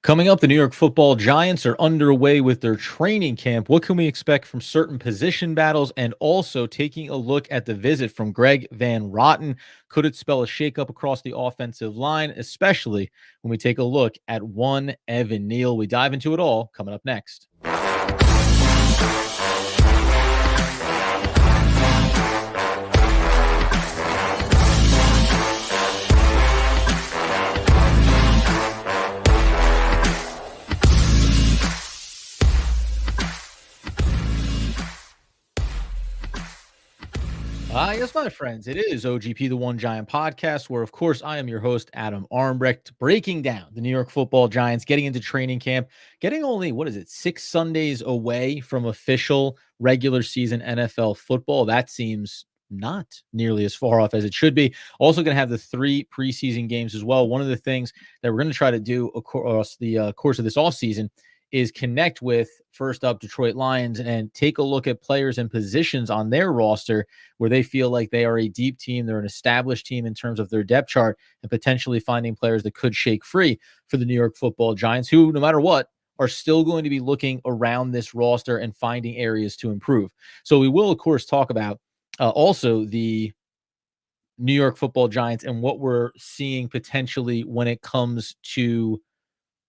Coming up, the New York Football Giants are underway with their training camp. What can we expect from certain position battles? And also taking a look at the visit from Greg Van Roten. Could it spell a shakeup across the offensive line, especially when we take a look at one Evan Neal? We dive into it all coming up next. Yes, my friends. It is OGP, the One Giant Podcast, where, of course, I am your host, Adam Armbrecht, breaking down the New York Football Giants, getting into training camp, getting only, 6 Sundays away from official regular season NFL football. That seems not nearly as far off as it should be. Also going to have the 3 preseason games as well. One of the things that we're going to try to do across the course of this offseason is connect with, first up, Detroit Lions, and take a look at players and positions on their roster where they feel like they are a deep team, they're an established team in terms of their depth chart, and potentially finding players that could shake free for the New York Football Giants, who, no matter what, are still going to be looking around this roster and finding areas to improve. So we will, of course, talk about also the New York Football Giants and what we're seeing potentially when it comes to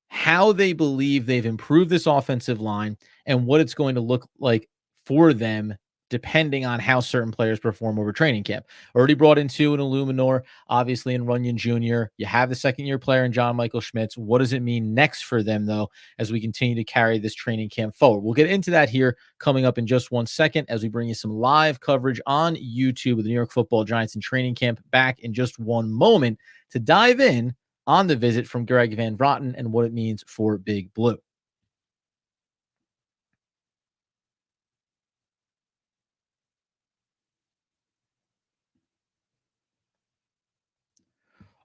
how they believe they've improved this offensive line and what it's going to look like for them depending on how certain players perform over training camp. Already brought into an Illuminor, obviously, in Runyon Jr. You have the second-year player in John Michael Schmitz. What does it mean next for them, though, as we continue to carry this training camp forward? We'll get into that here coming up in just 1 second as we bring you some live coverage on YouTube with the New York Football Giants in training camp back in just one moment to dive in on the visit from Greg Van Roten and what it means for Big Blue.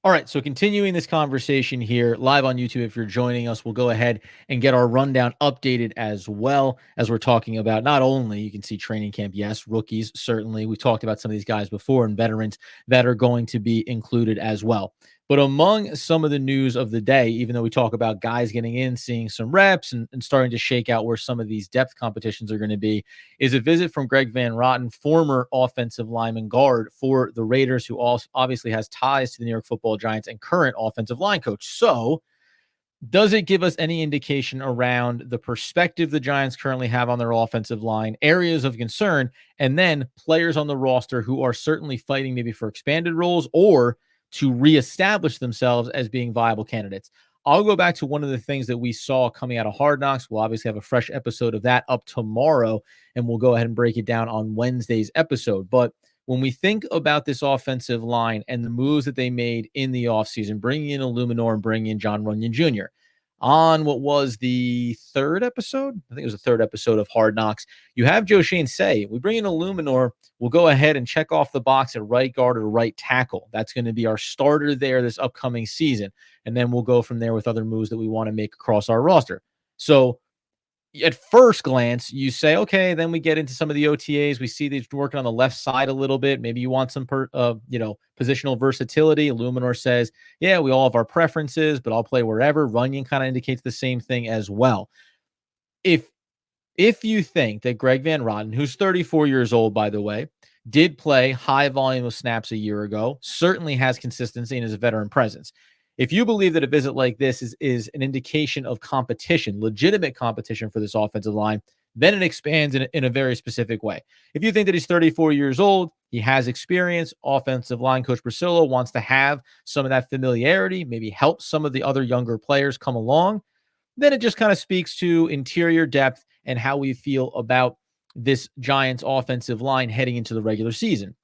All right, so continuing this conversation here live on YouTube, if you're joining us, we'll go ahead and get our rundown updated as well as we're talking about not only you can see training camp, yes, rookies, certainly. We've talked about some of these guys before and veterans that are going to be included as well. But among some of the news of the day, even though we talk about guys getting in, seeing some reps and starting to shake out where some of these depth competitions are going to be, is a visit from Greg Van Roten, former offensive lineman guard for the Raiders, who also obviously has ties to the New York Football Giants and current offensive line coach. So does it give us any indication around the perspective the Giants currently have on their offensive line, areas of concern, and then players on the roster who are certainly fighting maybe for expanded roles or to reestablish themselves as being viable candidates? I'll go back to one of the things that we saw coming out of Hard Knocks. We'll obviously have a fresh episode of that up tomorrow, and we'll go ahead and break it down on Wednesday's episode. But when we think about this offensive line and the moves that they made in the offseason, bringing in Illuminor and bringing in John Runyon Jr., on what was the third episode? I think it was the third episode of Hard Knocks. You have Joe Shane say, we bring in Illuminor, we'll go ahead and check off the box at right guard or right tackle. That's going to be our starter there this upcoming season. And then we'll go from there with other moves that we want to make across our roster. So at first glance, you say, okay, then we get into some of the OTAs. We see these working on the left side a little bit. Maybe you want some, positional versatility. Illuminor says, yeah, we all have our preferences, but I'll play wherever. Runyon kind of indicates the same thing as well. If you think that Greg Van Roten, who's 34 years old, by the way, did play high volume of snaps a year ago, certainly has consistency and is a veteran presence. If you believe that a visit like this is an indication of competition, legitimate competition for this offensive line, then it expands in a very specific way. If you think that he's 34 years old, he has experience, offensive line coach Priscilla wants to have some of that familiarity, maybe help some of the other younger players come along, then it just kind of speaks to interior depth and how we feel about this Giants offensive line heading into the regular season.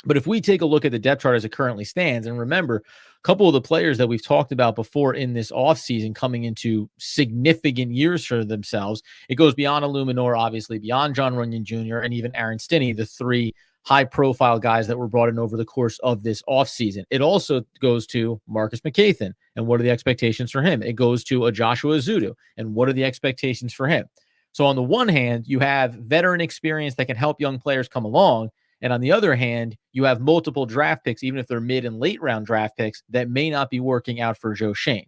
But if we take a look at the depth chart as it currently stands, and remember, a couple of the players that we've talked about before in this offseason coming into significant years for themselves, it goes beyond Illuminor, obviously, beyond John Runyon Jr., and even Aaron Stinney, the 3 high-profile guys that were brought in over the course of this offseason. It also goes to Marcus McCathan, and what are the expectations for him? It goes to a Joshua Zudu, and what are the expectations for him? So on the one hand, you have veteran experience that can help young players come along, and on the other hand, you have multiple draft picks, even if they're mid and late round draft picks, that may not be working out for Joe Shane.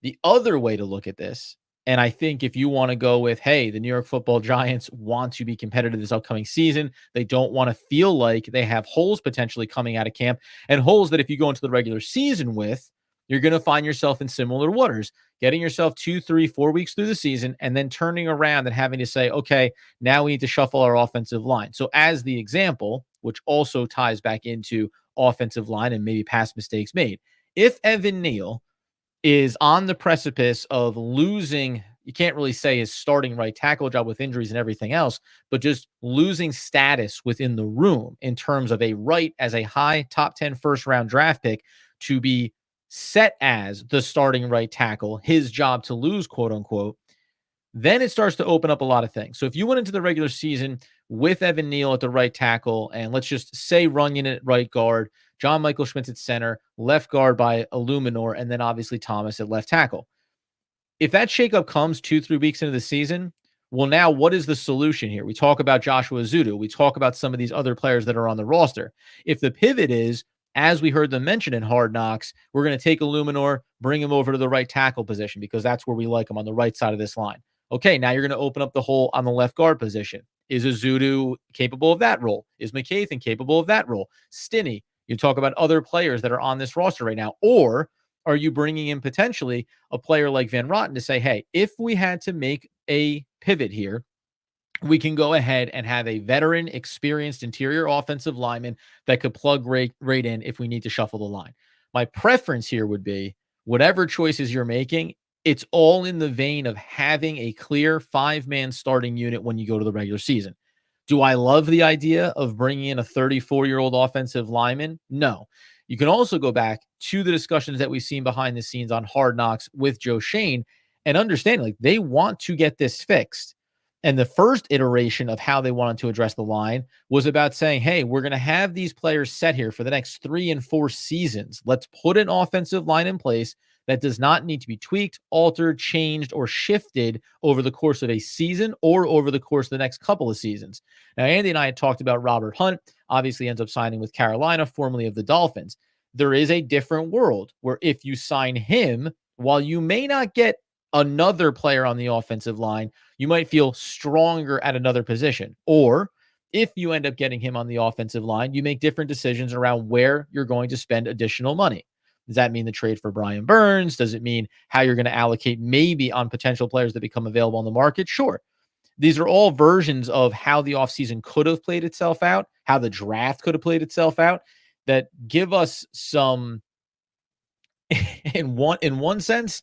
The other way to look at this, and I think if you want to go with, hey, the New York Football Giants want to be competitive this upcoming season, they don't want to feel like they have holes potentially coming out of camp, and holes that if you go into the regular season with, you're going to find yourself in similar waters, getting yourself 2, 3, 4 weeks through the season, and then turning around and having to say, okay, now we need to shuffle our offensive line. So, as the example, which also ties back into offensive line and maybe past mistakes made, if Evan Neal is on the precipice of losing, you can't really say his starting right tackle job with injuries and everything else, but just losing status within the room in terms of a right as a high top 10 first round draft pick to be set as the starting right tackle, his job to lose, quote unquote, then it starts to open up a lot of things. So if you went into the regular season with Evan Neal at the right tackle, and let's just say Runyon at right guard, John Michael Schmitz at center, left guard by Illuminor, and then obviously Thomas at left tackle. If that shakeup comes 2, 3 weeks into the season, well, now what is the solution here? We talk about Joshua Zudu. We talk about some of these other players that are on the roster. If the pivot is, as we heard them mention in Hard Knocks, we're going to take Illuminor, bring him over to the right tackle position because that's where we like him on the right side of this line. Okay, now you're going to open up the hole on the left guard position. Is Azudu capable of that role? Is McCathan capable of that role? Stinney, you talk about other players that are on this roster right now. Or are you bringing in potentially a player like Van Roten to say, hey, if we had to make a pivot here, we can go ahead and have a veteran, experienced interior offensive lineman that could plug right in if we need to shuffle the line. My preference here would be whatever choices you're making, it's all in the vein of having a clear 5-man starting unit when you go to the regular season. Do I love the idea of bringing in a 34-year-old offensive lineman? No. You can also go back to the discussions that we've seen behind the scenes on Hard Knocks with Joe Shane and understand like they want to get this fixed. And the first iteration of how they wanted to address the line was about saying, hey, we're going to have these players set here for the next 3 and 4 seasons. Let's put an offensive line in place that does not need to be tweaked, altered, changed, or shifted over the course of a season or over the course of the next couple of seasons. Now, Andy and I had talked about Robert Hunt, obviously ends up signing with Carolina, formerly of the Dolphins. There is a different world where if you sign him, while you may not get another player on the offensive line, you might feel stronger at another position. Or if you end up getting him on the offensive line, you make different decisions around where you're going to spend additional money. Does that mean the trade for Brian Burns? Does it mean how you're going to allocate maybe on potential players that become available on the market? Sure. These are all versions of how the offseason could have played itself out, how the draft could have played itself out, that give us some, in one sense,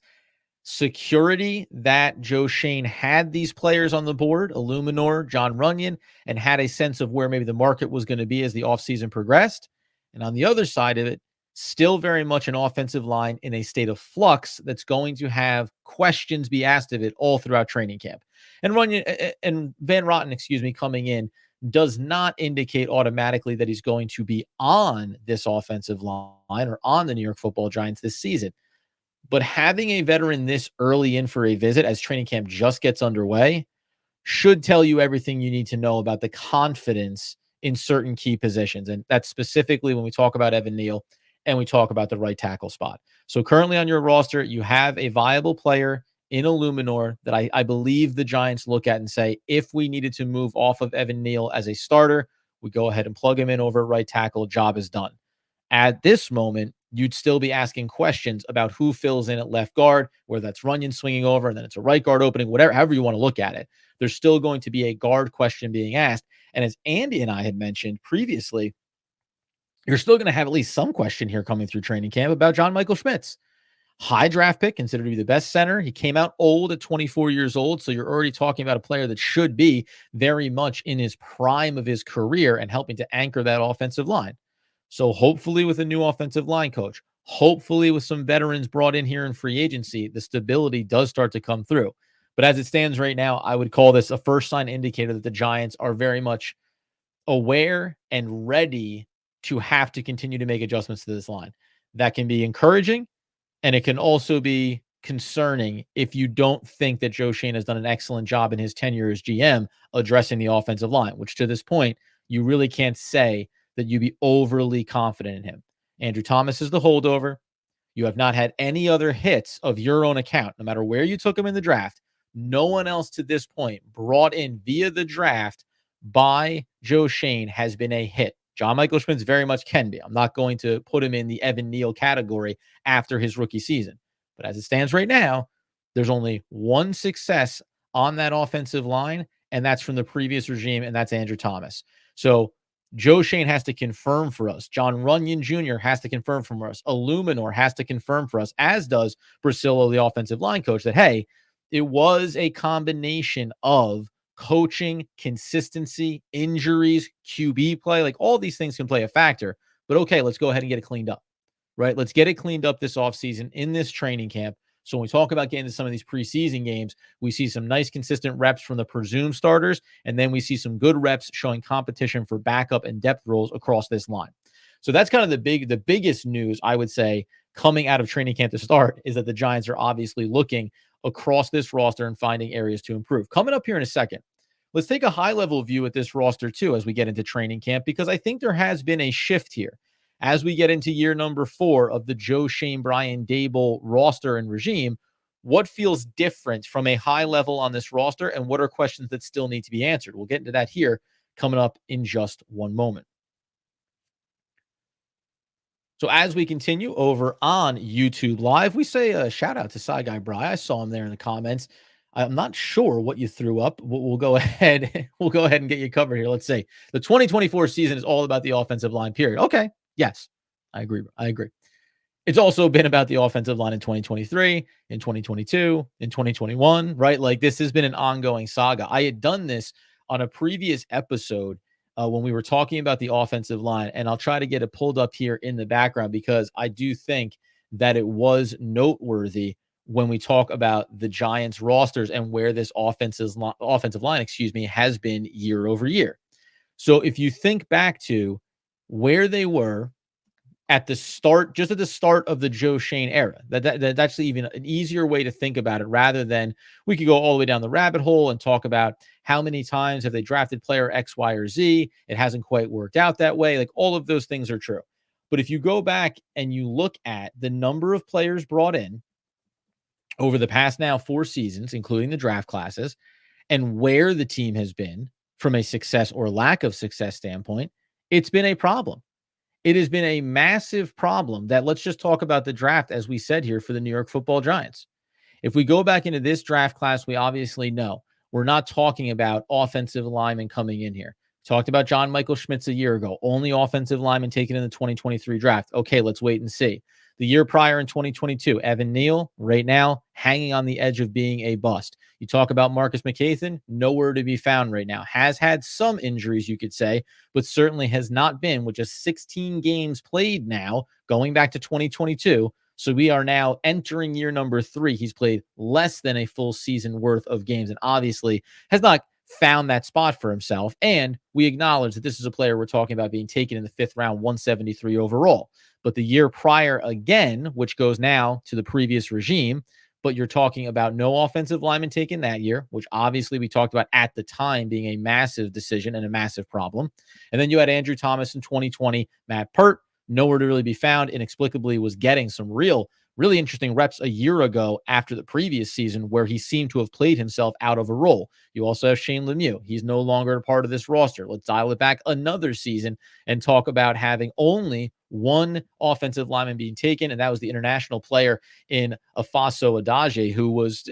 security that Joe Shane had these players on the board, Illuminor, John Runyon, and had a sense of where maybe the market was going to be as the offseason progressed. And on the other side of it, still very much an offensive line in a state of flux that's going to have questions be asked of it all throughout training camp. And Runyon and Van Roten, coming in does not indicate automatically that he's going to be on this offensive line or on the New York Football Giants this season. But having a veteran this early in for a visit as training camp just gets underway should tell you everything you need to know about the confidence in certain key positions. And that's specifically when we talk about Evan Neal and we talk about the right tackle spot. So currently on your roster, you have a viable player in Illuminor that I believe the Giants look at and say, if we needed to move off of Evan Neal as a starter, we go ahead and plug him in over right tackle. Job is done. At this moment, you'd still be asking questions about who fills in at left guard, whether that's Runyon swinging over and then it's a right guard opening, whatever, however you want to look at it. There's still going to be a guard question being asked. And as Andy and I had mentioned previously, you're still going to have at least some question here coming through training camp about John Michael Schmitz. High draft pick, considered to be the best center. He came out old at 24 years old. So you're already talking about a player that should be very much in his prime of his career and helping to anchor that offensive line. So hopefully with a new offensive line coach, hopefully with some veterans brought in here in free agency, the stability does start to come through. But as it stands right now, I would call this a first sign indicator that the Giants are very much aware and ready to have to continue to make adjustments to this line. That can be encouraging, and it can also be concerning if you don't think that Joe Shane has done an excellent job in his tenure as GM addressing the offensive line, which to this point, you really can't say that you be overly confident in him. Andrew Thomas is the holdover. You have not had any other hits of your own account, no matter where you took them in the draft. No one else to this point brought in via the draft by Joe Schoen has been a hit. John Michael Schmitz very much can be. I'm not going to put him in the Evan Neal category after his rookie season. But as it stands right now, there's only one success on that offensive line, and that's from the previous regime, and that's Andrew Thomas. So Joe Schoen has to confirm for us. John Runyon Jr. has to confirm for us. Illuminor has to confirm for us, as does Brasillo, the offensive line coach, that, hey, it was a combination of coaching, consistency, injuries, QB play. Like, all these things can play a factor. But okay, let's go ahead and get it cleaned up, right? Let's get it cleaned up this offseason in this training camp. So when we talk about getting to some of these preseason games, we see some nice consistent reps from the presumed starters, and then we see some good reps showing competition for backup and depth roles across this line. So that's kind of the biggest news, I would say, coming out of training camp to start, is that the Giants are obviously looking across this roster and finding areas to improve. Coming up here in a second, let's take a high-level view at this roster too as we get into training camp, because I think there has been a shift here. As we get into year number 4 of the Joe Schoen, Brian Daboll roster and regime, what feels different from a high level on this roster, and what are questions that still need to be answered? We'll get into that here coming up in just one moment. So as we continue over on YouTube Live, we say a shout out to Cy Guy Bry. I saw him there in the comments. I'm not sure what you threw up. We'll go ahead. We'll go ahead and get you covered here. Let's say the 2024 season is all about the offensive line, period. Okay. Yes, I agree. I agree. It's also been about the offensive line in 2023, in 2022, in 2021, right? Like, this has been an ongoing saga. I had done this on a previous episode when we were talking about the offensive line, and I'll try to get it pulled up here in the background, because I do think that it was noteworthy when we talk about the Giants rosters and where this offensive line, has been year over year. So if you think back to where they were at the start, just at the start of the Joe Schoen era, that's actually even an easier way to think about it, rather than we could go all the way down the rabbit hole and talk about how many times have they drafted player X, Y, or Z. It hasn't quite worked out that way. Like, all of those things are true. But if you go back and you look at the number of players brought in over the past now 4 seasons, including the draft classes, and where the team has been from a success or lack of success standpoint, it's been a problem. It has been a massive problem. That, let's just talk about the draft, as we said here, for the New York Football Giants. If we go back into this draft class, we obviously know we're not talking about offensive linemen coming in here. Talked about John Michael Schmitz a year ago, only offensive lineman taken in the 2023 draft. Okay, let's wait and see. The year prior in 2022, Evan Neal, right now, hanging on the edge of being a bust. You talk about Marcus McCathan, nowhere to be found right now. Has had some injuries, you could say, but certainly has not been, with just 16 games played now, going back to 2022. So we are now entering year number 3. He's played less than a full season worth of games, and obviously has not found that spot for himself. And we acknowledge that this is a player we're talking about being taken in the 5th round, 173 overall. But the year prior, again, which goes now to the previous regime, but you're talking about no offensive lineman taken that year, which obviously we talked about at the time being a massive decision and a massive problem. And then you had Andrew Thomas in 2020, Matt Pert, nowhere to really be found, inexplicably was getting some really interesting reps a year ago after the previous season, where he seemed to have played himself out of a role. You also have Shane Lemieux. He's no longer a part of this roster. Let's dial it back another season and talk about having only one offensive lineman being taken, and that was the international player in Afaso Adaje, who was,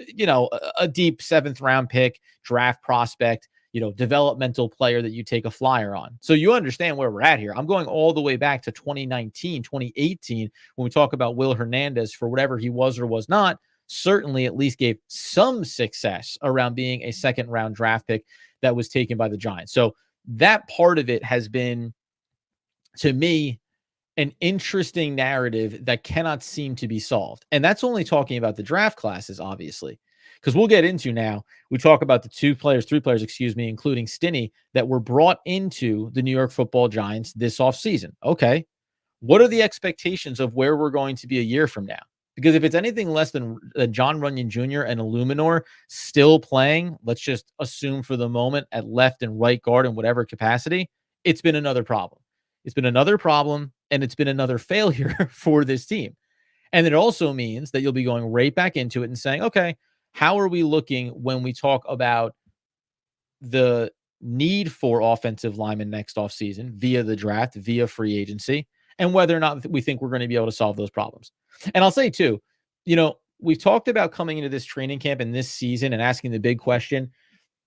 a deep 7th round pick, draft prospect, developmental player that you take a flyer on. So you understand where we're at here. I'm going all the way back to 2019, 2018, when we talk about Will Hernandez, for whatever he was or was not, certainly at least gave some success around being a 2nd round draft pick that was taken by the Giants. So that part of it has been, to me, an interesting narrative that cannot seem to be solved. And that's only talking about the draft classes, obviously, because we'll get into now, we talk about the 3 players, including Stinney, that were brought into the New York Football Giants this offseason. Okay, what are the expectations of where we're going to be a year from now? Because if it's anything less than John Runyon Jr. and Illuminor still playing, let's just assume for the moment, at left and right guard in whatever capacity, it's been another problem. It's been another problem, and it's been another failure for this team. And it also means that you'll be going right back into it and saying, okay, how are we looking when we talk about the need for offensive linemen next offseason via the draft, via free agency, and whether or not we think we're going to be able to solve those problems. And I'll say, too, we've talked about coming into this training camp and this season and asking the big question,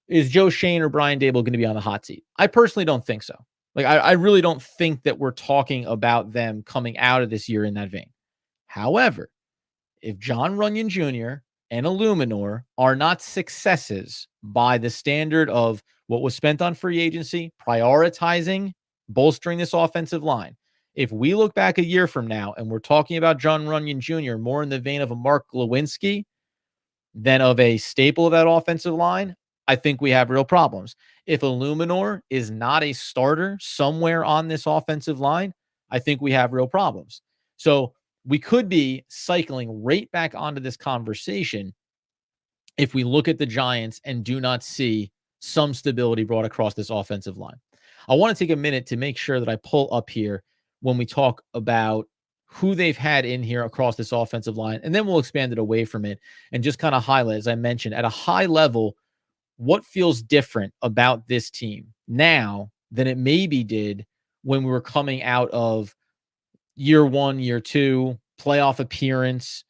is Joe Shane or Brian Dable going to be on the hot seat? I personally don't think so. Like, I really don't think that we're talking about them coming out of this year in that vein. However, if John Runyon Jr. and Illuminor are not successes by the standard of what was spent on free agency, prioritizing, bolstering this offensive line, if we look back a year from now and we're talking about John Runyon Jr. more in the vein of a Mark Lewinsky than of a staple of that offensive line, I think we have real problems. If Illuminor is not a starter somewhere on this offensive line, I think we have real problems. So we could be cycling right back onto this conversation if we look at the Giants and do not see some stability brought across this offensive line. I want to take a minute to make sure that I pull up here when we talk about who they've had in here across this offensive line, and then we'll expand it away from it and just kind of highlight, as I mentioned, at a high level, what feels different about this team now than it maybe did when we were coming out of year one, year two, playoff appearance,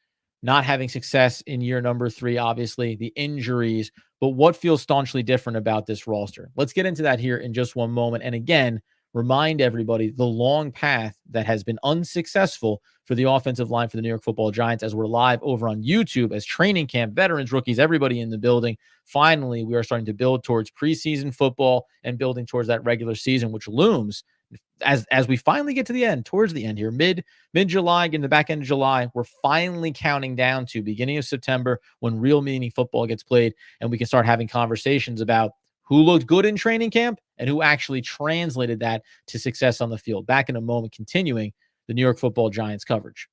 not having success in year number 3, obviously, the injuries, but what feels staunchly different about this roster? Let's get into that here in just one moment. And again, remind everybody the long path that has been unsuccessful for the offensive line for the New York Football Giants as we're live over on YouTube as training camp, veterans, rookies, everybody in the building. Finally, we are starting to build towards preseason football and building towards that regular season, which looms as we finally get to the end, towards the end here, mid-July, getting the back end of July, we're finally counting down to beginning of September when real meaning football gets played, and we can start having conversations about who looked good in training camp and who actually translated that to success on the field. Back in a moment, continuing the New York Football Giants coverage.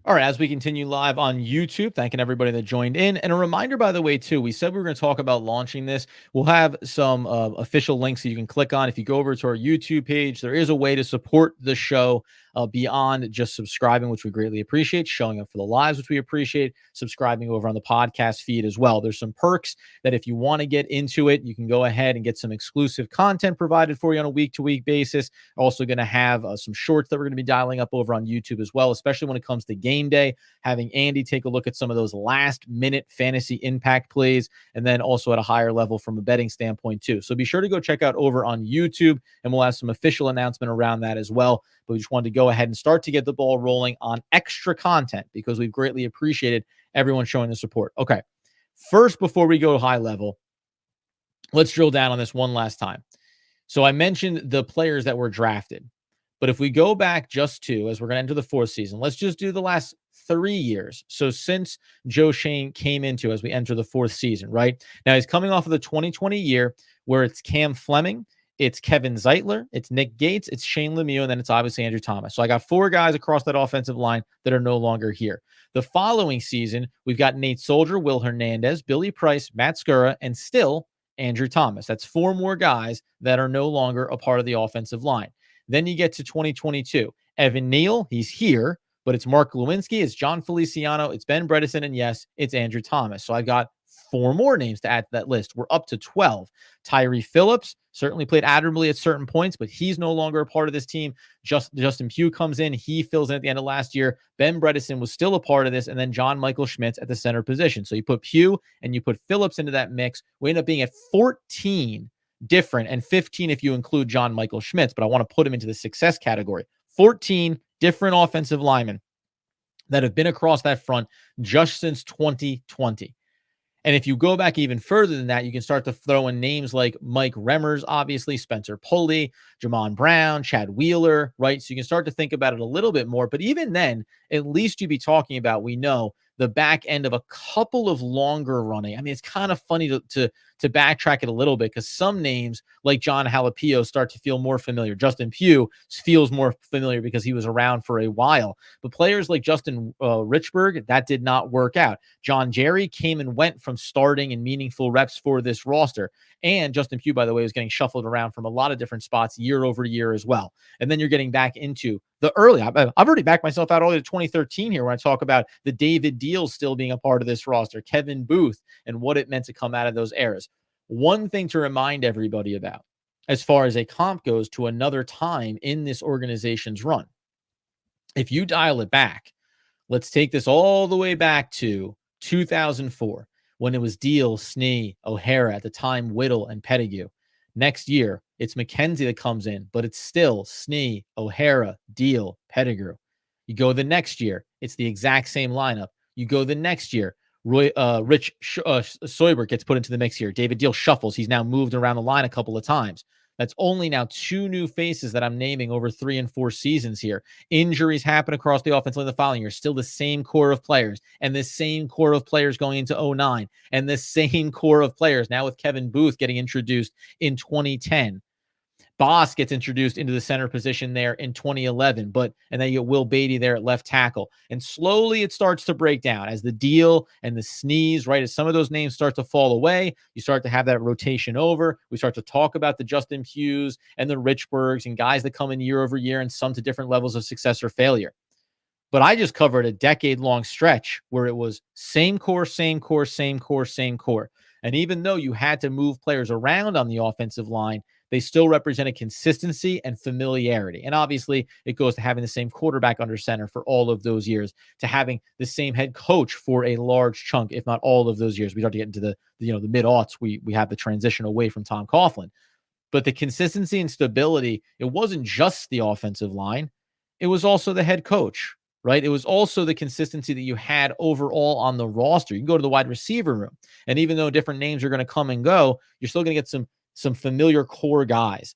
All right, as we continue live on YouTube, thanking everybody that joined in. And a reminder, by the way, too, we said we were going to talk about launching this. We'll have some official links that you can click on. If you go over to our YouTube page, there is a way to support the show beyond just subscribing, which we greatly appreciate, showing up for the lives, which we appreciate, subscribing over on the podcast feed as well. There's some perks that if you want to get into it, you can go ahead and get some exclusive content provided for you on a week-to-week basis. Also going to have some shorts that we're going to be dialing up over on YouTube as well, especially when it comes to game day, having Andy take a look at some of those last minute fantasy impact plays, and then also at a higher level from a betting standpoint too. So be sure to go check out over on YouTube, and we'll have some official announcement around that as well. But we just wanted to go ahead and start to get the ball rolling on extra content because we've greatly appreciated everyone showing the support. Okay. First, before we go high level, let's drill down on this one last time. So I mentioned the players that were drafted. But if we go back just to, as we're going to enter the 4th season, let's just do the last 3 years. So since Joe Shane came into, as we enter the 4th season, right? Now he's coming off of the 2020 year where it's Cam Fleming, it's Kevin Zeitler, it's Nick Gates, it's Shane Lemieux, and then it's obviously Andrew Thomas. So I got 4 guys across that offensive line that are no longer here. The following season, we've got Nate Soldier, Will Hernandez, Billy Price, Matt Skura, and still Andrew Thomas. That's 4 more guys that are no longer a part of the offensive line. Then you get to 2022. Evan Neal, he's here, but it's Mark Lewinsky, it's John Feliciano, it's Ben Bredesen, and yes, it's Andrew Thomas. So I've got 4 more names to add to that list. We're up to 12. Tyree Phillips certainly played admirably at certain points, but he's no longer a part of this team. Justin Pugh comes in. He fills in at the end of last year. Ben Bredesen was still a part of this, and then John Michael Schmitz at the center position. So you put Pugh and you put Phillips into that mix. We end up being at 14 different, and 15 if you include John Michael Schmitz, but I want to put him into the success category. 14 different offensive linemen that have been across that front just since 2020. And if you go back even further than that, you can start to throw in names like Mike Remmers, obviously, Spencer Pulley, Jamon Brown, Chad Wheeler, right? So you can start to think about it a little bit more. But even then, at least you'd be talking about, we know the back end of a couple of longer running. I mean, it's kind of funny to backtrack it a little bit because some names like John Halapio start to feel more familiar. Justin Pugh feels more familiar because he was around for a while. But players like Justin Richburg, that did not work out. John Jerry came and went from starting in meaningful reps for this roster. And Justin Pugh, by the way, was getting shuffled around from a lot of different spots year over year as well. And then you're getting back into the early. I've already backed myself out all the way to 2013 here when I talk about the David Deals still being a part of this roster, Kevin Booth, and what it meant to come out of those eras. One thing to remind everybody about as far as a comp goes to another time in this organization's run. If you dial it back, let's take this all the way back to 2004 when it was Deal, Snee, O'Hara, at the time Whittle, and Pettigrew. Next year, it's McKenzie that comes in, but it's still Snee, O'Hara, Deal, Pettigrew. You go the next year, it's the exact same lineup. You go the next year, Rich Soybert gets put into the mix here. David Deal shuffles. He's now moved around the line a couple of times. That's only now 2 new faces that I'm naming over 3 and 4 seasons here. Injuries happen across the offense line the following year. Still the same core of players and the same core of players going into 09 and the same core of players now with Kevin Booth getting introduced in 2010. Boss gets introduced into the center position there in 2011, and then you get Will Beatty there at left tackle. And slowly it starts to break down as the Deal and the Sneeze, right? As some of those names start to fall away, you start to have that rotation over. We start to talk about the Justin Hughes and the Richburgs and guys that come in year over year and some to different levels of success or failure. But I just covered a decade-long stretch where it was same core, same core, same core, same core. And even though you had to move players around on the offensive line, they still represented consistency and familiarity. And obviously, it goes to having the same quarterback under center for all of those years, to having the same head coach for a large chunk, if not all of those years. We start to get into the mid-aughts. We have the transition away from Tom Coughlin. But the consistency and stability, it wasn't just the offensive line. It was also the head coach, right? It was also the consistency that you had overall on the roster. You can go to the wide receiver room, and even though different names are going to come and go, you're still going to get some familiar core guys.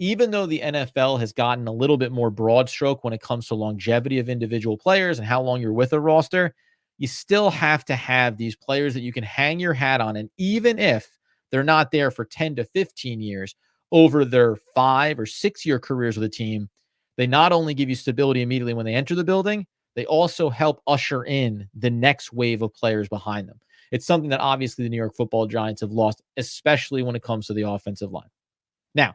Even though the NFL has gotten a little bit more broad stroke when it comes to longevity of individual players and how long you're with a roster, you still have to have these players that you can hang your hat on. And even if they're not there for 10 to 15 years over their 5 or 6 year careers with a team, they not only give you stability immediately when they enter the building, they also help usher in the next wave of players behind them. It's something that obviously the New York Football Giants have lost, especially when it comes to the offensive line. Now,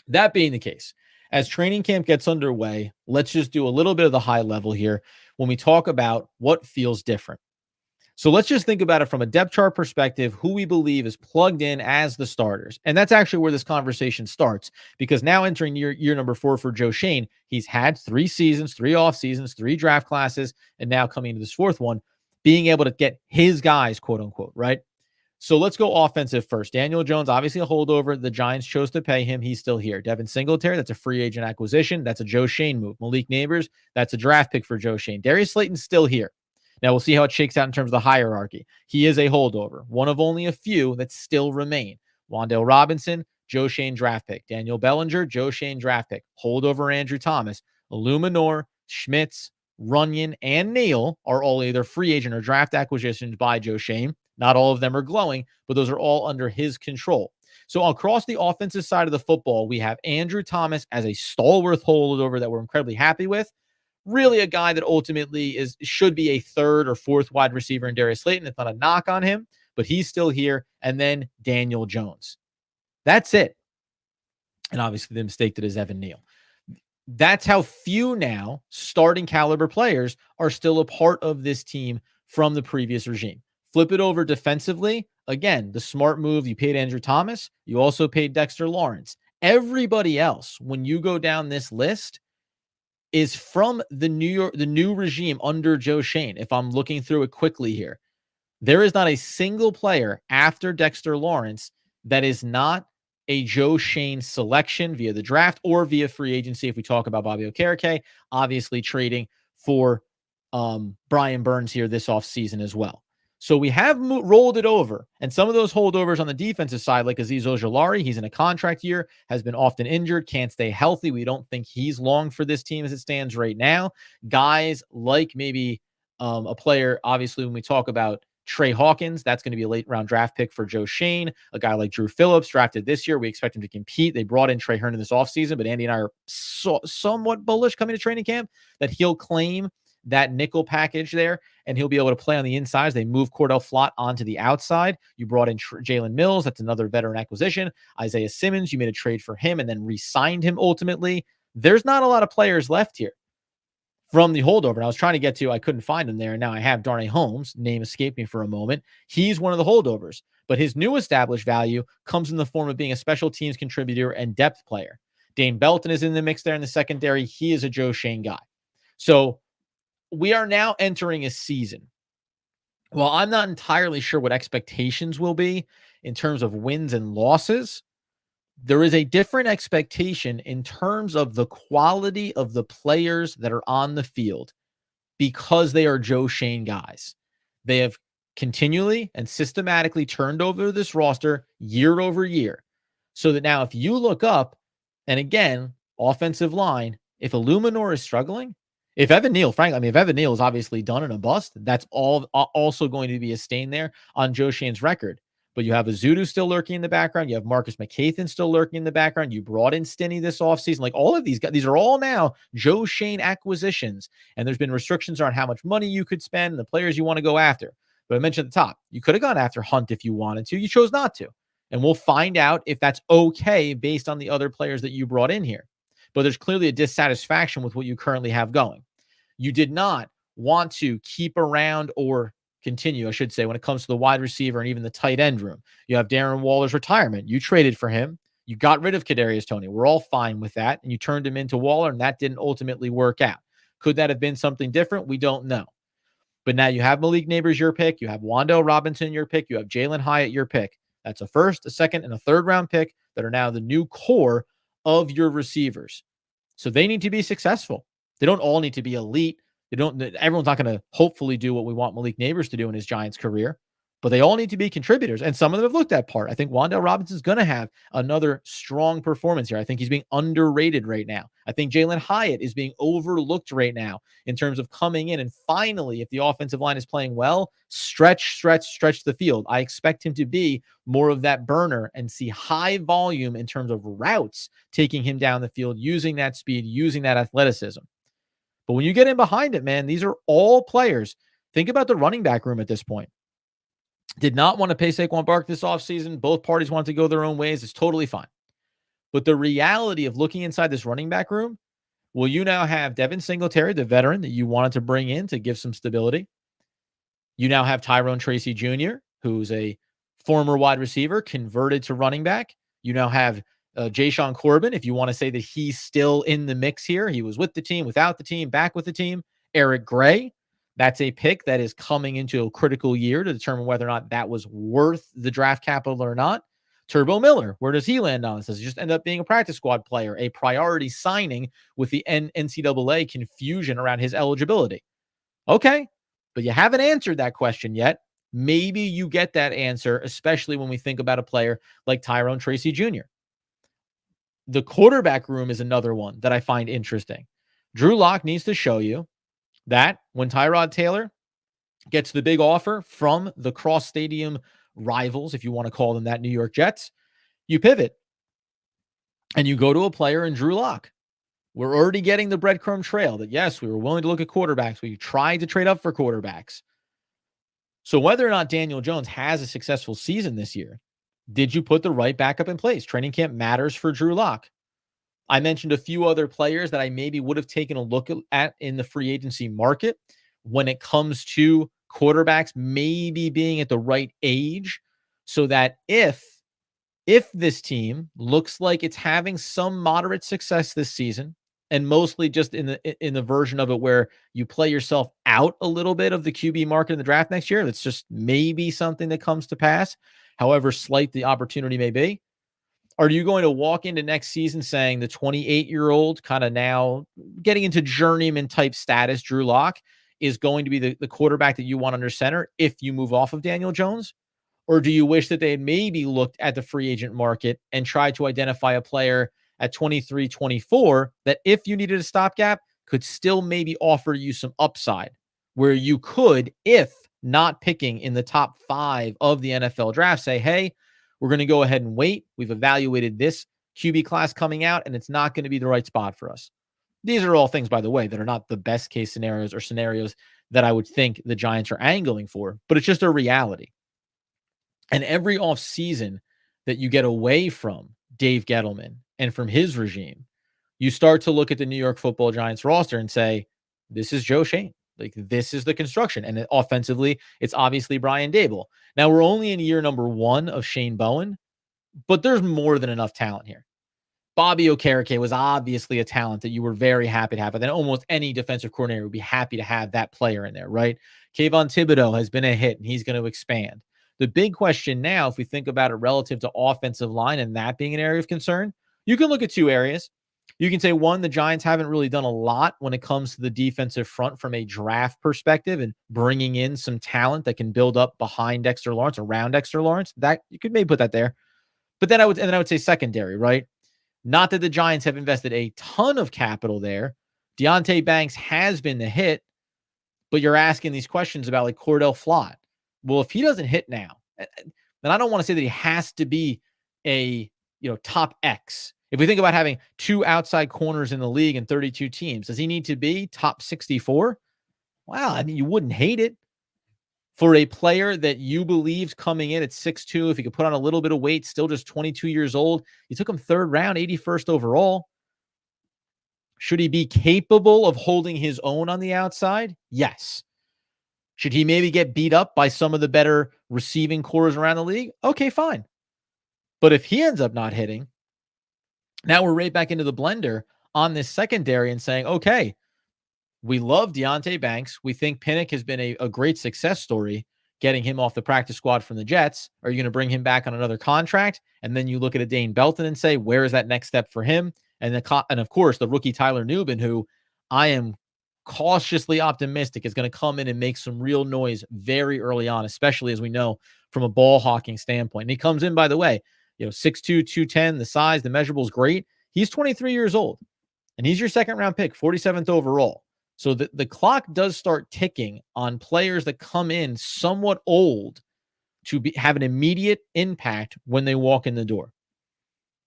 that being the case, as training camp gets underway, let's just do a little bit of the high level here when we talk about what feels different. So let's just think about it from a depth chart perspective, who we believe is plugged in as the starters. And that's actually where this conversation starts, because now entering year number 4 for Joe Schoen, he's had 3 seasons, 3 off seasons, 3 draft classes, and now coming into this 4th one, being able to get his guys, quote unquote, right? So let's go offensive first. Daniel Jones, obviously a holdover. The Giants chose to pay him. He's still here. Devin Singletary, that's a free agent acquisition. That's a Joe Schoen move. Malik Neighbors, that's a draft pick for Joe Schoen. Darius Slayton's still here. Now, we'll see how it shakes out in terms of the hierarchy. He is a holdover, one of only a few that still remain. Wan'Dale Robinson, Joe Schoen draft pick. Daniel Bellinger, Joe Schoen draft pick. Holdover Andrew Thomas. Illuminor, Schmitz, Runyon, and Neal are all either free agent or draft acquisitions by Joe Schoen. Not all of them are glowing, but those are all under his control. So across the offensive side of the football, we have Andrew Thomas as a stalwart holdover that we're incredibly happy with. Really a guy that ultimately should be a 3rd or 4th wide receiver in Darius Slayton. It's not a knock on him, but he's still here. And then Daniel Jones. That's it. And obviously the mistake that is Evan Neal. That's how few now starting caliber players are still a part of this team from the previous regime. Flip it over defensively. Again, the smart move, you paid Andrew Thomas. You also paid Dexter Lawrence. Everybody else, when you go down this list, is from the new regime under Joe Schoen. If I'm looking through it quickly here, there is not a single player after Dexter Lawrence that is not a Joe Schoen selection via the draft or via free agency. If we talk about Bobby Okereke, obviously trading for Brian Burns here this offseason as well. So we have rolled it over, and some of those holdovers on the defensive side, like Azeez Ojulari, he's in a contract year, has been often injured, can't stay healthy. We don't think he's long for this team as it stands right now. Guys like maybe A player, obviously, when we talk about Trey Hawkins, that's going to be a late round draft pick for Joe Shane. A guy like Drew Phillips drafted this year. We expect him to compete. They brought in Trey Herndon this offseason, but Andy and I are somewhat bullish coming to training camp that he'll claim that nickel package there and he'll be able to play on the inside. They move Cordell Flott onto the outside. You brought in Jalen Mills. That's another veteran acquisition. Isaiah Simmons, you made a trade for him and then re-signed him ultimately. There's not a lot of players left here from the holdover. And I was trying to get to, I couldn't find him there. And now I have Darnay Holmes. Name escaped me for a moment. He's one of the holdovers, but his new established value comes in the form of being a special teams contributor and depth player. Dane Belton is in the mix there in the secondary. He is a Joe Shane guy. So we are now entering a season. Well, I'm not entirely sure what expectations will be in terms of wins and losses. There is a different expectation in terms of the quality of the players that are on the field because they are Joe Shane guys. They have continually and systematically turned over this roster year over year. So that now if you look up, and again, offensive line, if Illuminor is struggling, if Evan Neal, frankly, I mean, if Evan Neal is obviously done in a bust, that's also going to be a stain there on Joe Shane's record. But you have Azudu still lurking in the background. You have Marcus McCathan still lurking in the background. You brought in Stinney this offseason. Like all of these guys, these are all now Joe Shane acquisitions. And there's been restrictions on how much money you could spend and the players you want to go after. But I mentioned at the top, you could have gone after Hunt if you wanted to. You chose not to. And we'll find out if that's okay based on the other players that you brought in here. But there's clearly a dissatisfaction with what you currently have going. You did not want to keep around or continue, I should say, when it comes to the wide receiver and even the tight end room. You have Darren Waller's retirement. You traded for him. You got rid of Kadarius Toney. We're all fine with that. And you turned him into Waller, and that didn't ultimately work out. Could that have been something different? We don't know. But now you have Malik Neighbors, your pick. You have Wan'Dale Robinson, your pick. You have Jalen Hyatt, your pick. That's a first, a second, and a third round pick that are now the new core of your receivers. So they need to be successful. They don't all need to be elite. Everyone's not going to hopefully do what we want Malik Neighbors to do in his Giants career, but they all need to be contributors. And some of them have looked that part. I think Wan'Dale Robinson's going to have another strong performance here. I think he's being underrated right now. I think Jalen Hyatt is being overlooked right now in terms of coming in and finally, if the offensive line is playing well, stretch the field. I expect him to be more of that burner and see high volume in terms of routes taking him down the field, using that speed, using that athleticism. But when you get in behind it, man, these are all players. Think about the running back room at this point. Did not want to pay Saquon Barkley this offseason. Both parties wanted to go their own ways. It's totally fine. But the reality of looking inside this running back room, well, you now have Devin Singletary, the veteran that you wanted to bring in to give some stability. You now have Tyrone Tracy Jr., who's a former wide receiver converted to running back. You now have Jashaun Corbin, if you want to say that he's still in the mix here. He was with the team, without the team, back with the team. Eric Gray, that's a pick that is coming into a critical year to determine whether or not that was worth the draft capital or not. Turbo Miller, where does he land on this? Does he just end up being a practice squad player, a priority signing with the NCAA confusion around his eligibility? Okay, but you haven't answered that question yet. Maybe you get that answer, especially when we think about a player like Tyrone Tracy Jr. The quarterback room is another one that I find interesting. Drew Lock needs to show you that when Tyrod Taylor gets the big offer from the cross-stadium rivals, if you want to call them that, New York Jets, you pivot and you go to a player in Drew Lock. We're already getting the breadcrumb trail that, yes, we were willing to look at quarterbacks. We tried to trade up for quarterbacks. So whether or not Daniel Jones has a successful season this year, did you put the right backup in place? Training camp matters for Drew Lock. I mentioned a few other players that I maybe would have taken a look at in the free agency market when it comes to quarterbacks maybe being at the right age, so that if this team looks like it's having some moderate success this season, and mostly just in the version of it where you play yourself out a little bit of the QB market in the draft next year, that's just maybe something that comes to pass, however slight the opportunity may be. Are you going to walk into next season saying the 28-year-old kind of now getting into journeyman type status, Drew Lock, is going to be the quarterback that you want under center if you move off of Daniel Jones? Or do you wish that they had maybe looked at the free agent market and tried to identify a player at 23, 24 that if you needed a stopgap could still maybe offer you some upside? where you could, if not picking in the top 5 of the NFL draft, say, hey, we're going to go ahead and wait. We've evaluated this QB class coming out, and it's not going to be the right spot for us. These are all things, by the way, that are not the best case scenarios or scenarios that I would think the Giants are angling for, but it's just a reality. And every offseason that you get away from Dave Gettleman and from his regime, you start to look at the New York Football Giants roster and say, this is Joe Schoen. Like, this is the construction. And offensively, it's obviously Brian Daboll. Now, we're only in year number 1 of Shane Bowen, but there's more than enough talent here. Bobby Okereke was obviously a talent that you were very happy to have. But then almost any defensive coordinator would be happy to have that player in there, right? Kayvon Thibodeau has been a hit, and he's going to expand. The big question now, if we think about it relative to offensive line and that being an area of concern, you can look at 2 areas. You can say, one, the Giants haven't really done a lot when it comes to the defensive front from a draft perspective and bringing in some talent that can build up behind Dexter Lawrence, around Dexter Lawrence. That you could maybe put that there. But then I would say secondary, right? Not that the Giants have invested a ton of capital there. Deonte Banks has been the hit, but you're asking these questions about like Cordell Flott. Well, if he doesn't hit now, then I don't want to say that he has to be a top X. If we think about having 2 outside corners in the league and 32 teams, does he need to be top 64? Wow, I mean, you wouldn't hate it. For a player that you believe's coming in at 6'2", if he could put on a little bit of weight, still just 22 years old, you took him 3rd round, 81st overall. Should he be capable of holding his own on the outside? Yes. Should he maybe get beat up by some of the better receiving cores around the league? Okay, fine. But if he ends up not hitting, now we're right back into the blender on this secondary and saying, okay, we love Deonte Banks. We think Pinnock has been a great success story, getting him off the practice squad from the Jets. Are you going to bring him back on another contract? And then you look at a Dane Belton and say, where is that next step for him? And of course, the rookie Tyler Nubin, who I am cautiously optimistic is going to come in and make some real noise very early on, especially as we know from a ball hawking standpoint. And he comes in, by the way, 6'2", 210, the size, the measurable is great. He's 23 years old, and he's your 2nd round pick, 47th overall. So the clock does start ticking on players that come in somewhat old to have an immediate impact when they walk in the door.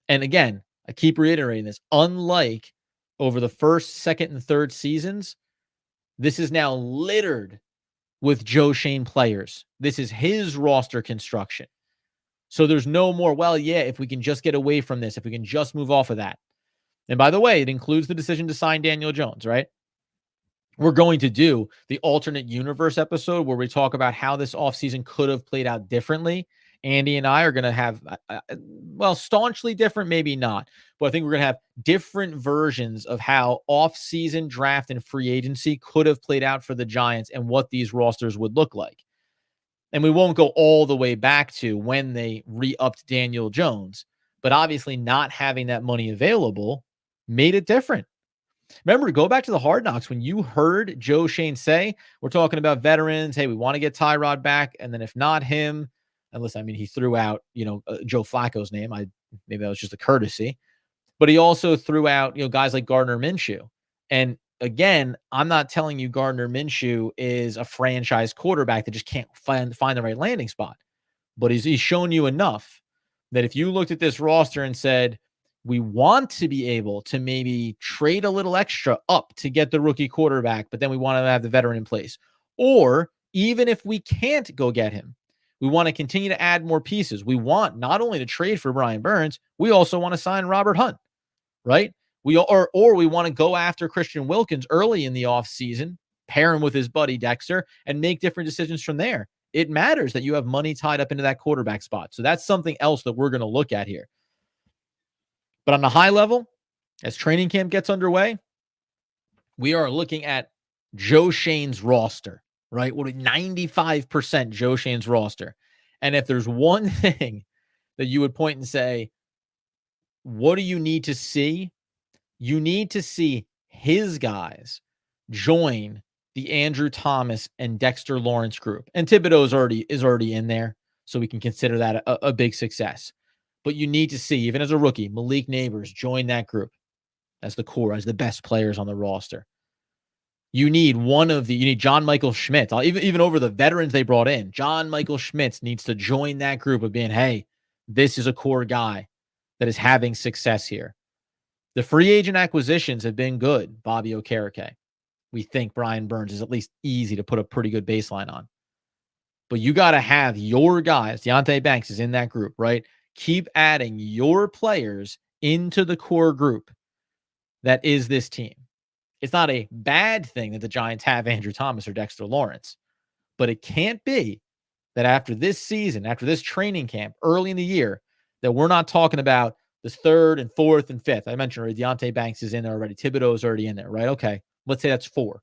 And again, I keep reiterating this, unlike over the 1st, 2nd, and 3rd seasons, this is now littered with Joe Schoen players. This is his roster construction. So there's no more, well, yeah, if we can just get away from this, if we can just move off of that. And by the way, it includes the decision to sign Daniel Jones, right? We're going to do the alternate universe episode where we talk about how this offseason could have played out differently. Andy and I are going to have, staunchly different, maybe not, but I think we're going to have different versions of how offseason draft and free agency could have played out for the Giants and what these rosters would look like. And we won't go all the way back to when they re-upped Daniel Jones, but obviously not having that money available made it different. Remember, go back to the Hard Knocks when you heard Joe Schoen say, we're talking about veterans. Hey, we want to get Tyrod back. And then if not him, and listen, I mean, he threw out, Joe Flacco's name. Maybe that was just a courtesy, but he also threw out, guys like Gardner Minshew. And again, I'm not telling you Gardner Minshew is a franchise quarterback that just can't find the right landing spot, but he's shown you enough that if you looked at this roster and said, we want to be able to maybe trade a little extra up to get the rookie quarterback, but then we want to have the veteran in place. Or even if we can't go get him, we want to continue to add more pieces. We want not only to trade for Brian Burns, we also want to sign Robert Hunt, right? We want to go after Christian Wilkins early in the offseason, pair him with his buddy Dexter, and make different decisions from there. It matters that you have money tied up into that quarterback spot. So that's something else that we're going to look at here. But on the high level, as training camp gets underway, we are looking at Joe Schoen's roster, right? 95% Joe Schoen's roster. And if there's one thing that you would point and say, what do you need to see? You need to see his guys join the Andrew Thomas and Dexter Lawrence group. And Thibodeau is already in there, so we can consider that a big success. But you need to see, even as a rookie, Malik Neighbors join that group as the core, as the best players on the roster. You need you need John Michael Schmitz. Even over the veterans they brought in, John Michael Schmitz needs to join that group of being, hey, this is a core guy that is having success here. The free agent acquisitions have been good. Bobby Okereke. We think Brian Burns is at least easy to put a pretty good baseline on. But you got to have your guys. Deonte Banks is in that group, right? Keep adding your players into the core group that is this team. It's not a bad thing that the Giants have Andrew Thomas or Dexter Lawrence, but it can't be that after this season, after this training camp, early in the year, that we're not talking about the third and fourth and fifth. I mentioned already Deonte Banks is in there already. Thibodeau is already in there, right? Okay. Let's say that's 4.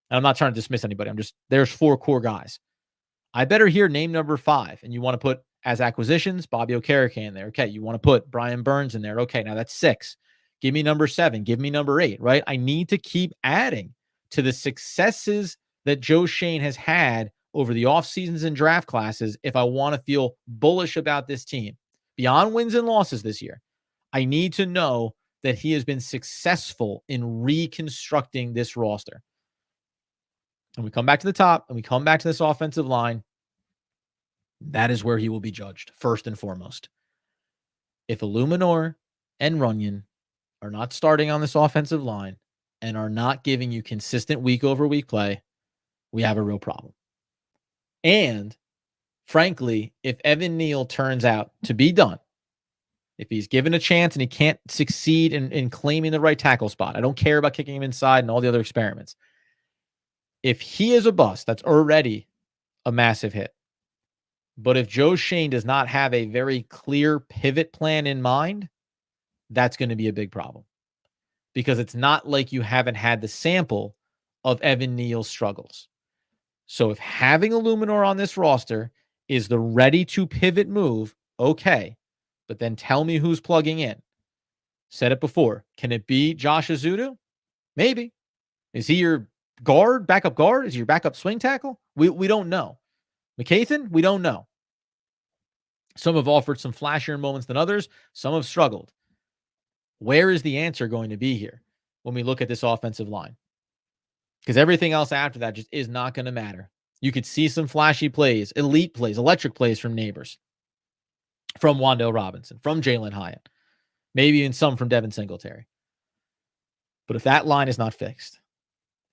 And I'm not trying to dismiss anybody. There's 4 core guys. I better hear name number 5. And you want to put as acquisitions, Bobby Okereke in there. Okay. You want to put Brian Burns in there. Okay. Now that's 6. Give me number 7. Give me number 8, right? I need to keep adding to the successes that Joe Schoen has had over the off seasons and draft classes if I want to feel bullish about this team. Beyond wins and losses this year, I need to know that he has been successful in reconstructing this roster. And we come back to the top and we come back to this offensive line. That is where he will be judged, first and foremost. If Illuminor and Runyon are not starting on this offensive line and are not giving you consistent week-over-week play, we have a real problem. And, frankly, if Evan Neal turns out to be done, if he's given a chance and he can't succeed in claiming the right tackle spot, I don't care about kicking him inside and all the other experiments. If he is a bust, that's already a massive hit. But if Joe Schoen does not have a very clear pivot plan in mind, that's going to be a big problem. Because it's not like you haven't had the sample of Evan Neal's struggles. So if having Illuminor on this roster is the ready to pivot move, okay. But then tell me who's plugging in. Said it before. Can it be Josh Azudu? Maybe. Is he your guard, backup guard? Is he your backup swing tackle? We don't know. McCathan? We don't know. Some have offered some flashier moments than others. Some have struggled. Where is the answer going to be here when we look at this offensive line? Because everything else after that just is not going to matter. You could see some flashy plays, elite plays, electric plays from Neighbors, from Wan'Dale Robinson, from Jalen Hyatt, maybe even some from Devin Singletary. But if that line is not fixed,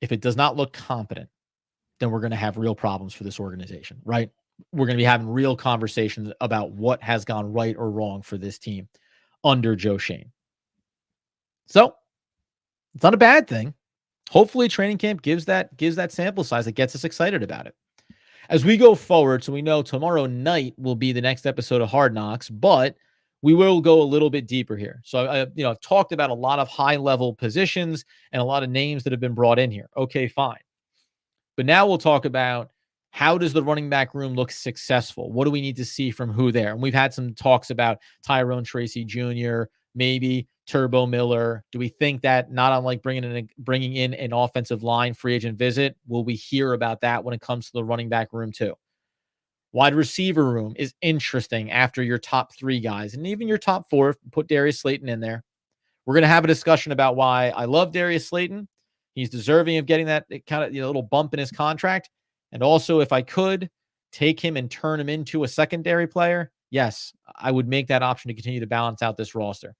if it does not look competent, then we're going to have real problems for this organization, right? We're going to be having real conversations about what has gone right or wrong for this team under Joe Schoen. So it's not a bad thing. Hopefully training camp gives that sample size that gets us excited about it. As we go forward, so we know tomorrow night will be the next episode of Hard Knocks, but we will go a little bit deeper here. So I've talked about a lot of high-level positions and a lot of names that have been brought in here. Okay, fine. But now we'll talk about how does the running back room look successful? What do we need to see from who there? And we've had some talks about Tyrone Tracy Jr., maybe Turbo Miller. Do we think that, not unlike bringing in an offensive line free agent visit, will we hear about that when it comes to the running back room too? Wide receiver room is interesting after your top 3 guys and even your top 4. Put Darius Slayton in there. We're going to have a discussion about why I love Darius Slayton. He's deserving of getting that kind of little bump in his contract. And also, if I could take him and turn him into a secondary player, yes, I would make that option to continue to balance out this roster.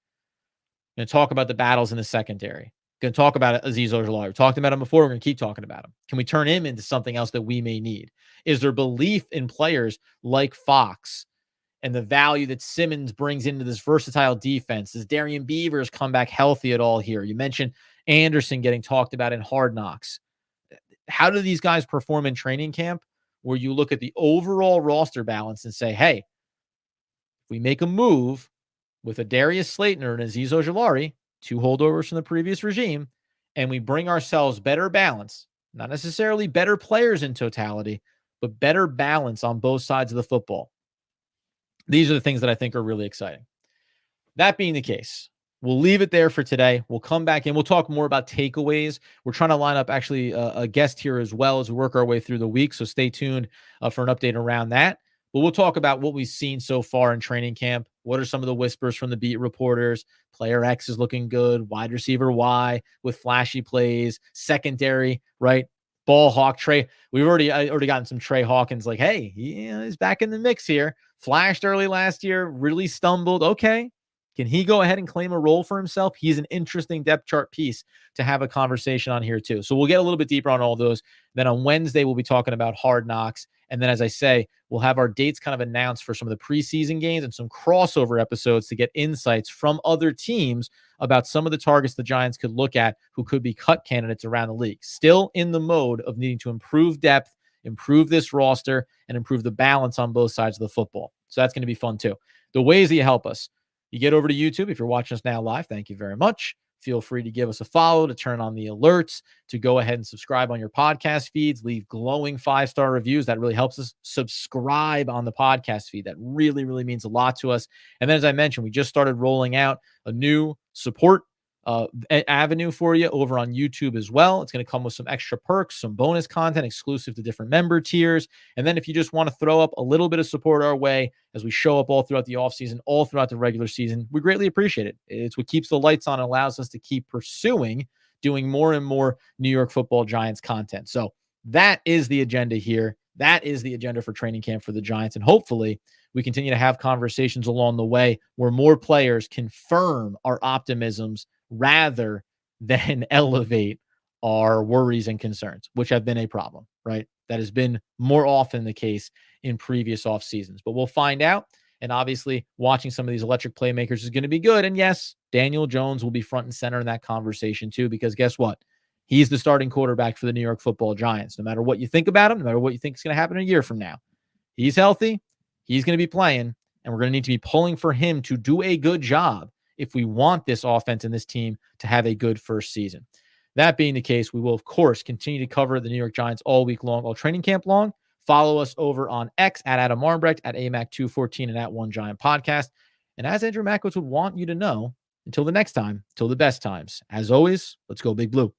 Going to talk about the battles in the secondary. Going to talk about Azeez Ojulari. We talked about him before. We're going to keep talking about him. Can we turn him into something else that we may need? Is there belief in players like Fox and the value that Simmons brings into this versatile defense? Does Darian Beavers come back healthy at all here? You mentioned Anderson getting talked about in Hard Knocks. How do these guys perform in training camp where you look at the overall roster balance and say, hey, if we make a move with a Darius Slayton or an Azeez Ojulari, 2 holdovers from the previous regime, and we bring ourselves better balance, not necessarily better players in totality, but better balance on both sides of the football. These are the things that I think are really exciting. That being the case, we'll leave it there for today. We'll come back and we'll talk more about takeaways. We're trying to line up actually a guest here as well as we work our way through the week. So stay tuned for an update around that. But we'll talk about what we've seen so far in training camp. What are some of the whispers from the beat reporters? Player X is looking good. Wide receiver Y with flashy plays. Secondary, right? Ball hawk Trey. We've already gotten some Trey Hawkins like, hey, he's back in the mix here. Flashed early last year, really stumbled. Okay. Can he go ahead and claim a role for himself? He's an interesting depth chart piece to have a conversation on here too. So we'll get a little bit deeper on all those. Then on Wednesday, we'll be talking about Hard Knocks. And then, as I say, we'll have our dates kind of announced for some of the preseason games and some crossover episodes to get insights from other teams about some of the targets the Giants could look at who could be cut candidates around the league. Still in the mode of needing to improve depth, improve this roster, and improve the balance on both sides of the football. So that's going to be fun too. The ways that you help us. You get over to YouTube. If you're watching us now live, thank you very much. Feel free to give us a follow, to turn on the alerts, to go ahead and subscribe on your podcast feeds, leave glowing 5-star reviews. That really helps us. Subscribe on the podcast feed. That really, really means a lot to us. And then, as I mentioned, we just started rolling out a new support avenue for you over on YouTube as well. It's going to come with some extra perks, some bonus content exclusive to different member tiers. And then if you just want to throw up a little bit of support our way as we show up all throughout the offseason, all throughout the regular season, we greatly appreciate it. It's what keeps the lights on and allows us to keep pursuing doing more and more New York Football Giants content. So that is the agenda here. That is the agenda for training camp for the Giants. And hopefully we continue to have conversations along the way where more players confirm our optimisms rather than elevate our worries and concerns, which have been a problem, right? That has been more often the case in previous off seasons. But we'll find out. And obviously, watching some of these electric playmakers is going to be good. And yes, Daniel Jones will be front and center in that conversation too, because guess what? He's the starting quarterback for the New York Football Giants. No matter what you think about him, no matter what you think is going to happen a year from now, he's healthy. He's going to be playing, and we're going to need to be pulling for him to do a good job if we want this offense and this team to have a good first season. That being the case, we will, of course, continue to cover the New York Giants all week long, all training camp long. Follow us over on X at Adam Armbrecht, at AMAC214, and at One Giant Podcast. And as Andrew Mackowitz would want you to know, until the next time, till the best times, as always, let's go Big Blue.